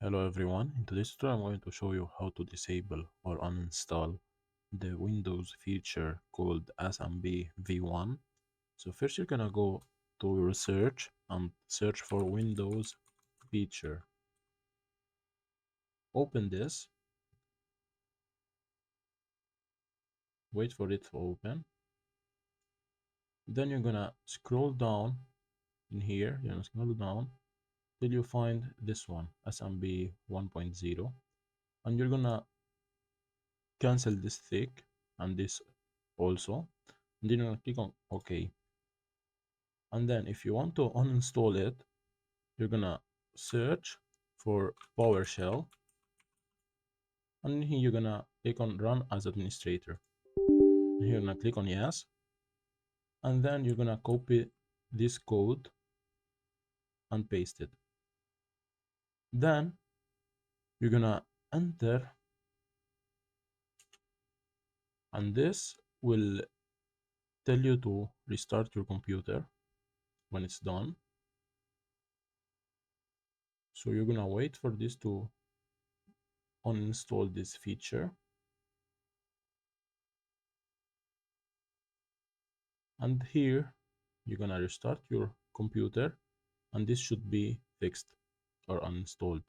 Hello everyone, in today's tutorial I'm going to show you how to disable or uninstall the Windows feature called SMBv1. So first you're gonna go to your search and search for Windows feature. Open this, wait for it to open. Then you're gonna scroll down in here, you're gonna scroll down till you find this one, SMB 1.0, and you're gonna cancel this tick and this also. And then you're gonna click on OK. And then if you want to uninstall it, you're gonna search for PowerShell, and here you're gonna click on Run as Administrator. And here you're gonna click on Yes, and then you're gonna copy this code and paste it. Then you're gonna enter, and this will tell you to restart your computer when it's done. So you're gonna wait for this to uninstall this feature, and here you're gonna restart your computer and this should be fixed or uninstalled.